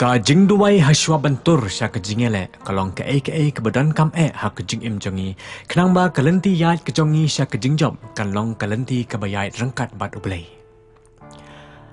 Ka jing duai haswa bentur sya ke jingele kalong ke kebedan kam ha ke jing im jongi kenang ba kalenti yat ke jongi sya ke jing job kalong kalenti ke bayait rengkat bat ublei.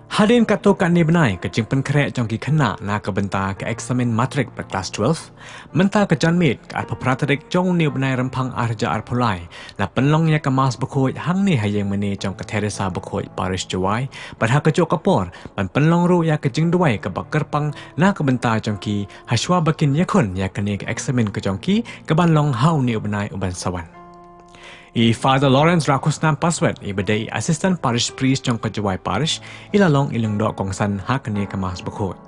Hadin kato kat ni benai ke jing penkrek jongi kena na ke benta ke eksamen matrik per kelas 12 menta ke janmit ke arpa pratarik jong ni benai rempang arja arpulai na penlong ya ke mas bekoi hang ni hayang meni jong ke Teresa bekoi Paris Jawai pada ke jok kapor ban penlong ru ya ke jing duai ke bakar pang na ke benta jongki haswa bakin yakun ya ke ni ke eksamen ke jongki ke banlong hau ni benai uban sawan. Father Lawrence Rakusnam Paswet bedai Assistant Parish Priest jong kejawai parish ilalong ilang dok kongsan hak ni kemas bekot.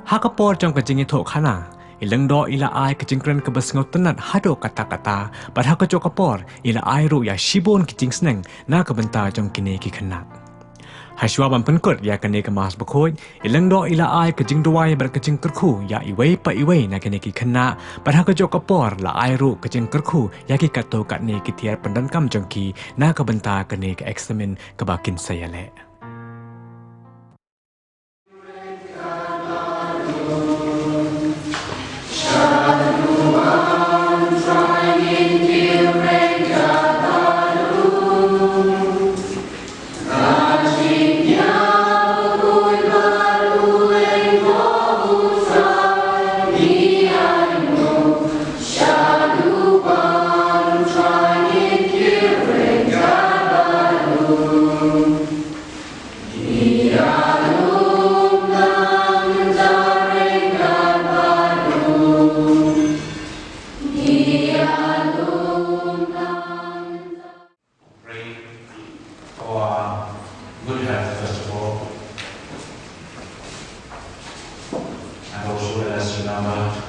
Hak kapor jong kejingi tok khana ilang dok ila ai kejingkren kebesngot tenat hado kata-kata pada hak kejok kapor ila ai ru ya shibon kejing seneng na kebenta jong kini ki kena. Haswa ban penkut ya kene kemas bekot ilang dok ila ai kejing duai ber kejing kerku ya iwei pa iwei na kene ki kena pada kejok kapor la ai ru kejing kerku ya ki kato kat ni ki tiar pendan kam jongki na kebenta kene ke eksamen kebakin saya le.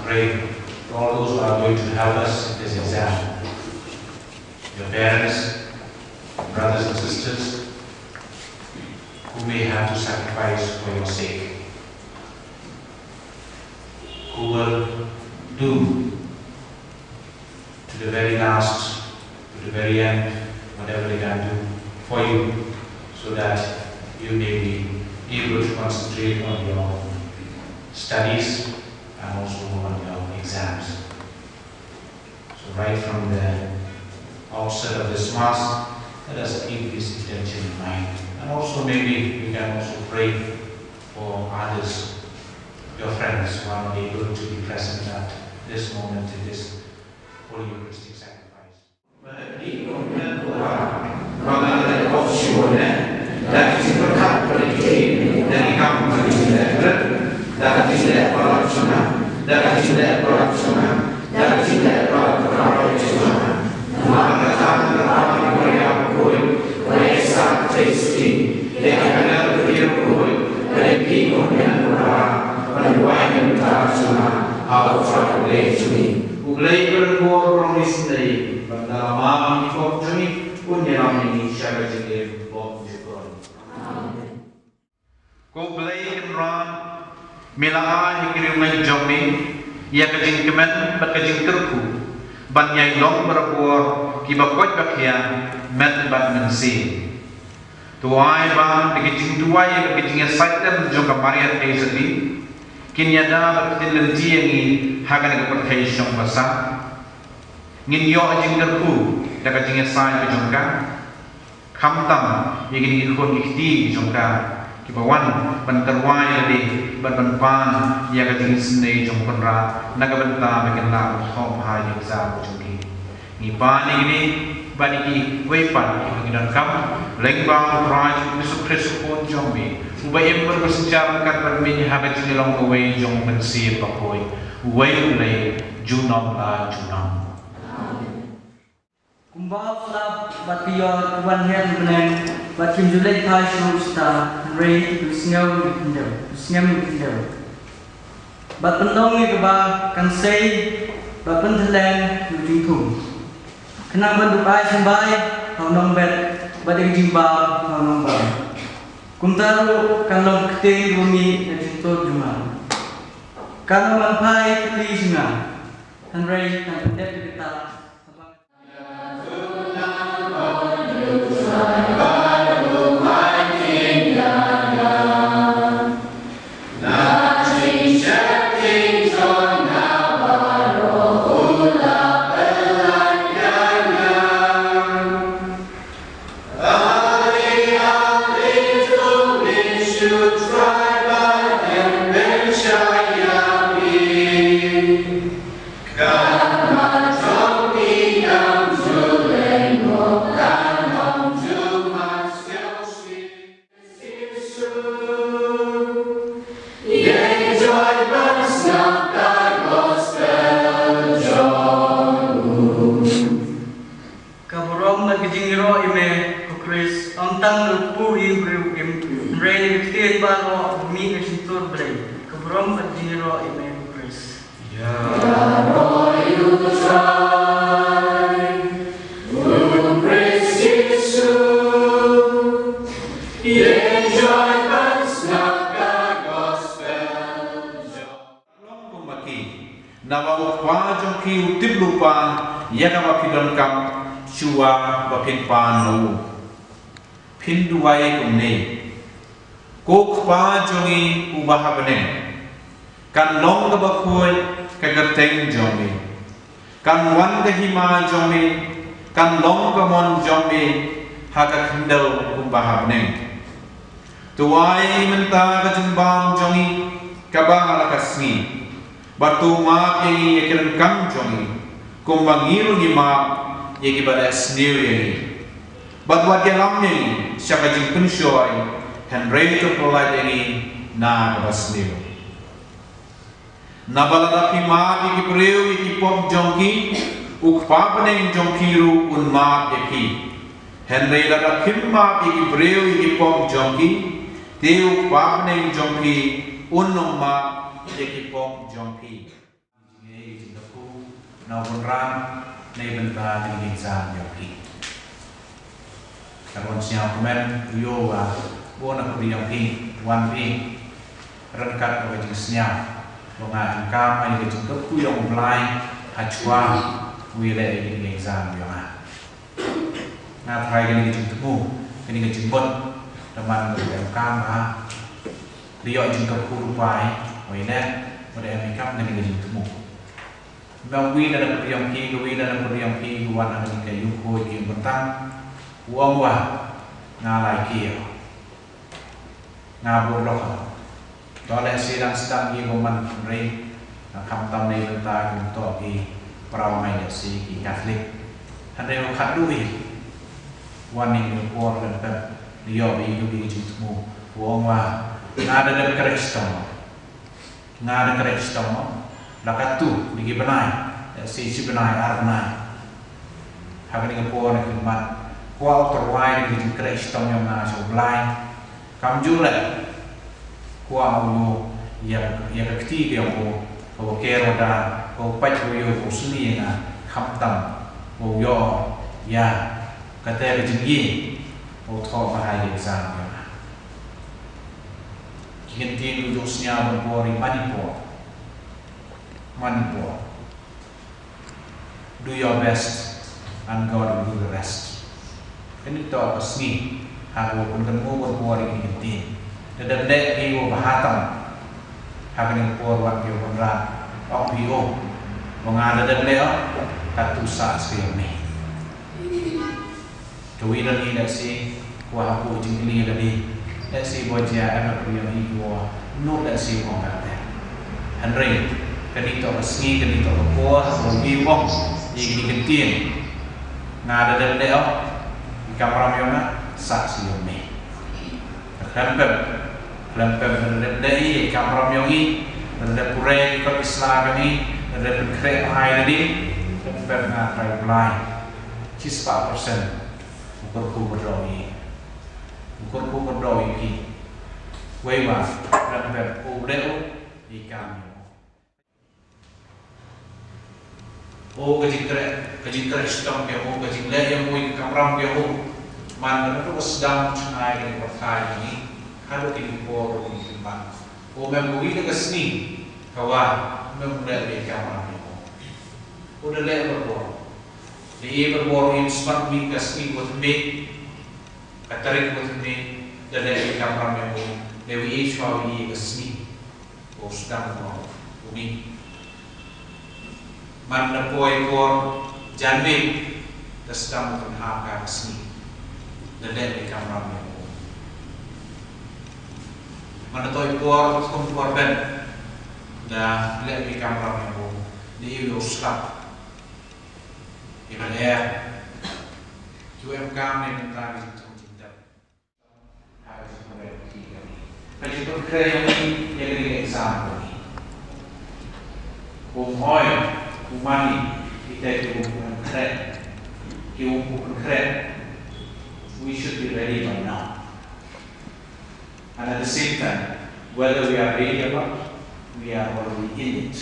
Pray for all those who are going to help us in this exam. Your parents, brothers and sisters, who may have to sacrifice for your sake, who will do to the very last, to the very end, whatever they can do for you, so that you may be able to concentrate on your studies and also on your exams. So right from the outset of this Mass, let us keep this intention in mind. And also maybe we can also pray for others, your friends who are not able to be present at this moment in this Holy Eucharistic sacrifice. Milaai kirimai jomi ia kajing kemen bakajing terku banyai long berbuor kibakot bakia met bat mensi tuai ban dikijing tuai dikijing saitem jong kamariat eisati kinyada batin lenti yangi hagan ke perkai shong basa ngin yo ajing terku dakajing sai jongka khamtam yigini kon ikhti jongka kibawan banterwai di ban ya kating sene jong penra nagabenta bagian la hom ha yang sa jongki ni pani ini bani ki wepan ngidan kam lengbang raj Yesus Kristus pun jombi ubay bersejarah kat bermin ha kating long away jong mensi pakoi way ulay junom la junom Kumbal lab batiyo tuan hen beneng batim julai thai shrusta rei tu sngau mikindau bat pendong ni keba kan sei bat penthalen tu jingthum kena bandu ai sambai hau nong bet bat jingba hau nong ba kumtaru kan long kte rumi na jingto juma kan man pai kli singa kan rei kan det kita Nothing tang lu puri beri im rei tiet ba ro mi ke sintur beri kebrom berjiro ime Chris. Nama ukpa jong ki utip lupa ya nama pidon kam chua ba pin pan no pin duai kumne ko ukpa jongi ubah bene kan long ga ba khoi ka gerteng jongi kan wan ga hima jongi kan long ga mon jongi ha ka khandau ubah bene tuai menta ga jumbang jongi ka ba ala kasni batu maaf yang ikan kang jongi, kumbangil ni maaf yang ibadah sendiri yang batu dia lamnya siapa jing pensoi Henry itu polai yang na ibadah sendiri. Nabalada pi maaf yang ibreu yang ipom jongi, ukpa peneng jongkiru un maaf yang Henry lada pim maaf yang ibreu yang ipom jongi, teu ukpa peneng jongki un maaf Ekipom jompi, ini jindaku, naunran, nebenta dengan exam jompi. Kalau siapa komen, yo wa, bona aku jompi, one ping, rengkat aku jenisnya, longan kam, ini jindaku yang mulai hajwa, wilayah dengan exam jomah. Ngatrai ini jindaku, ini jimbot, teman dengan kam, liok jindaku rupai. Wina, pada amikap dengan gajah temu. Bawi dalam periam ki, gawi dalam periam ki, guan anak kayu koi ki bentang, uang wah ngalai ki, ngabur loh. Toleh sedang ki boman rei, kam tam nei bentang untuk ki perawai si ki Katolik. Hendak kat duit, wan ini kuar dan pep dia bi gajah temu, uang wah ngada dalam Kristen. Ngada Kristen, lakatu digi benai, si benai arnai. Hagan dengan puan yang khidmat, kual terwai digi Kristen yang nasi belai. Kam julet, kual lu ya ketiga yang kau kero dah, kau pacu yo kau seni na kamtam, kau yo ya kata berjenggi, kau tahu bahaya exam ya. Kintin duduknya berpori Manipur. Do your best and God will do the rest. Ini tu apa seni? Aku pun kamu berpori kintin. Dan dek ibu bahatam. Aku ni berpori waktu ibu berat. Aku ibu mengada dan dek katu saat sekian ni. Kewiran ini dah si kuah aku jengli tadi. Let's see what you have to do. No, let's see what happened. Henry, kanito asni, kanito kuah, rogi wong, ini kentin. Ngada dan leo, di kamera miona, saksi yoni. Lempem dari kamera mioni, dari pure ikut Islam ini, dari kereta air ini, lempem ngatai belai, 4%, ukur berdoa. Ukur berdoa ini, wewa dan berudeo di kami. Oh kajing Kristen ke oh kajing le yang mui kamram ke oh mana tu sedang cenai dengan perkara ini kalau timpur di tempat. Oh memui dengan seni kawan memulai di kamram ke oh. Udah le berbor, dia berbor yang sempat minta seni buat big. Katarik betul dari kamera yang Dewi Ishwawi kesini, sedang umi mana poi por janwin sedang menghapus kesini dari kamera yang mana toi por kompor ben dah lihat di kamera yang di Yusuf ibadah UMK menentang Jadi perkara ini yang jadi example ni. Kumoi, kumani, kita itu konkret, kita konkret. we should be ready by now. And at the same time, whether we are ready or not, we are already in it.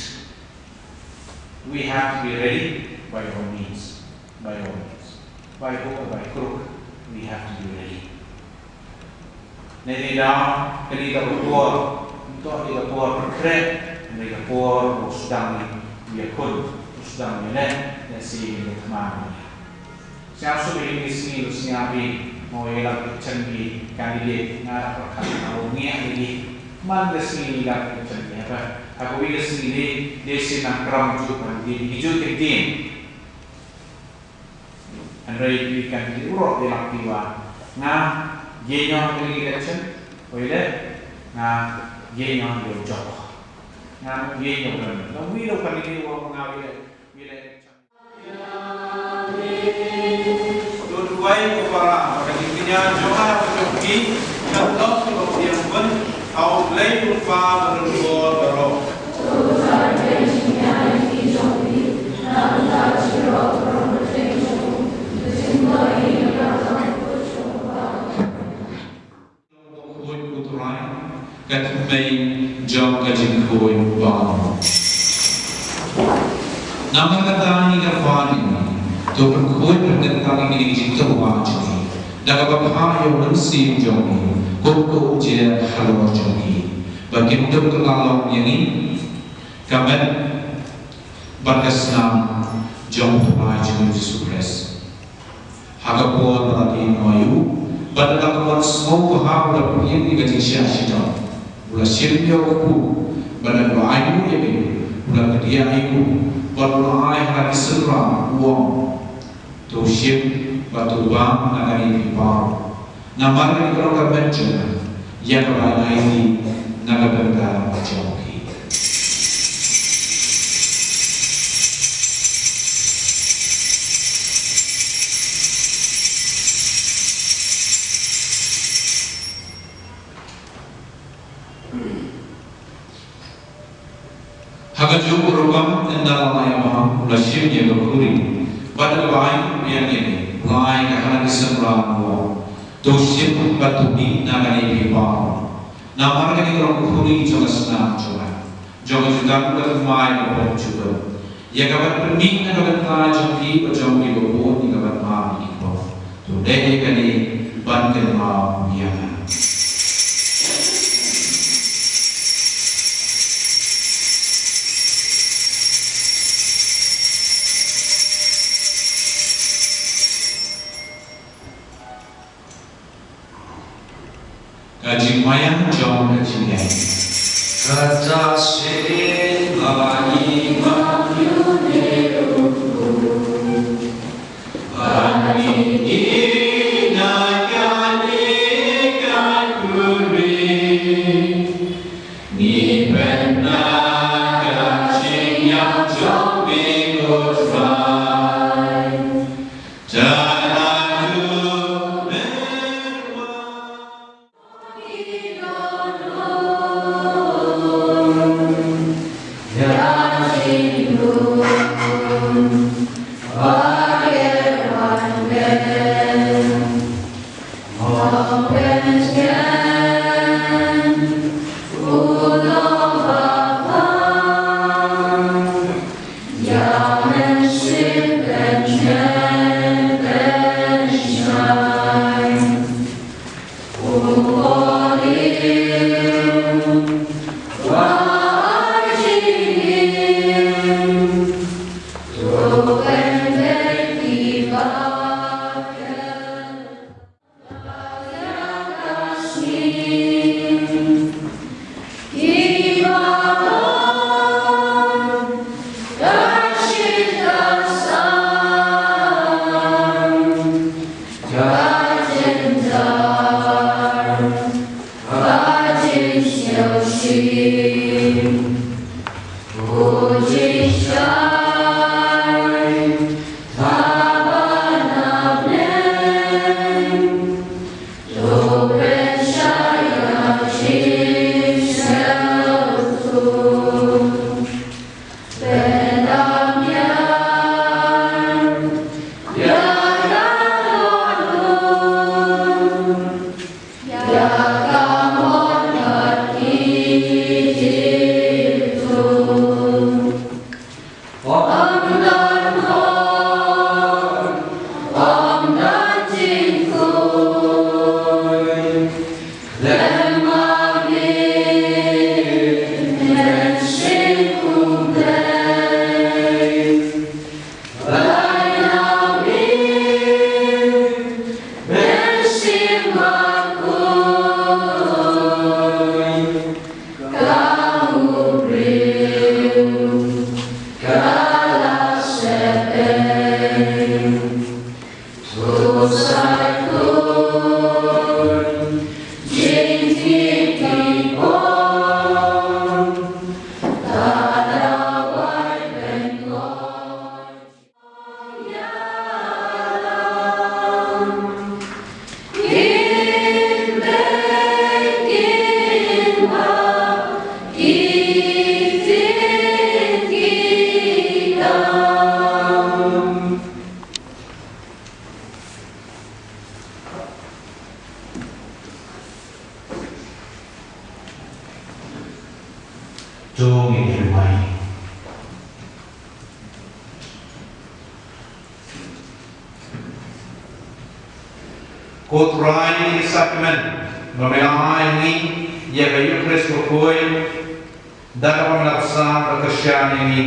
We have to be ready by all means, by all means. By hook or by crook, we have to be ready. Nanti dah kita berkuar, untuk kita berkuar berkret, kita berkuar sedang dia pun sedang ini dan si ini teman. Siapa sudah ini sini siapa mau elak cengi kandidat ngarap perkara mau niat ini mana sini elak cengi apa? Aku ini sini desi nak keram juga di hijau kedim. Andai ikan di urut elak tiwa, ngah jenyon kali kecen, boleh ngah jenyon dia jauh. Ngam ye nyok lan la wi lo kan ni wo nga wi le do duai ko para ka dinya jona ko ki ka to ko yang pun au play ko pa ro ro kat mai jong ka jing khoi ba nama kata ni ka fa ni to kan khoi kan ta ni jing to wa ji da ka ba ha yo nan si jong ni ko je halo jong ni ba kim dum ka la long yang ni ka ben bagas nam jong to ba ji Jesus Christ ha ka po ba di no yu ba da ka ko smo ko ha da pu yin ni ka ji sha shi jong ulah siapa aku, badan doainu ya be, ulah kedia aku, badan ayah lagi seram uang, tu siap batu bang akan ini pau, nama ni kalau kau baca, ya kalau ini naga benda jauh. Haga jumpa rupam dalam ayam ulasir dia berkuri pada lain yang ini lain kerana disembrang uang dosis batu di nagari bipang nama kini orang berkuri juga senang juga juga mai berpon juga ya kawan pening kawan tajam berjauh berpon ni kawan mami itu tu deh kini banten mau biar Kaji mayang jom kaji nyai. Kata sin bani mayuneru, bani inayane kakuri, ni benar kaji yang jom mengutrai. Jom ini mai. Kotrai ini sakmen, memelai ini ia kayu Kristus koi, dalam melaksa berkesian ini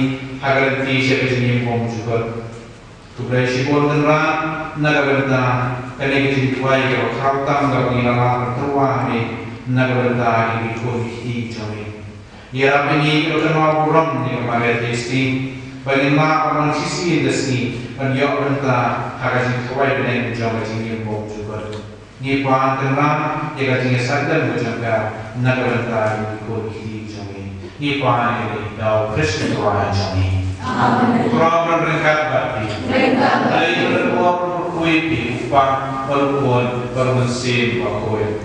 agar tidak jadi bom juga. Tugai sibol dengar, naga kene kita tuai kalau khatam kalau ngilang terwah ni naga ini koi hijau. Ya ini kalau mau buram ni kemarin testi, bagaimana orang sisi industri, banyak benda harus dikawal dengan jauh tinggi bom juga. Ni bahan tenang, jika tinggi sadar berjaga, negara ini kau hijau. Ni bahan ini dalam Kristus Tuhan jami. Kurang berengkat bagi. Dari berbuat berkuih upah berbuat bermesin berkuih.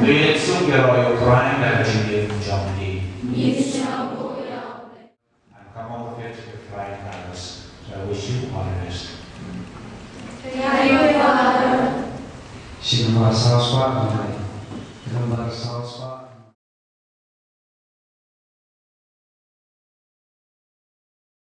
Duit sumber orang dan jini jami. And come over here to the flying palace. So I wish you all the best. Sinumar Saraswat, Sinumar Saraswat.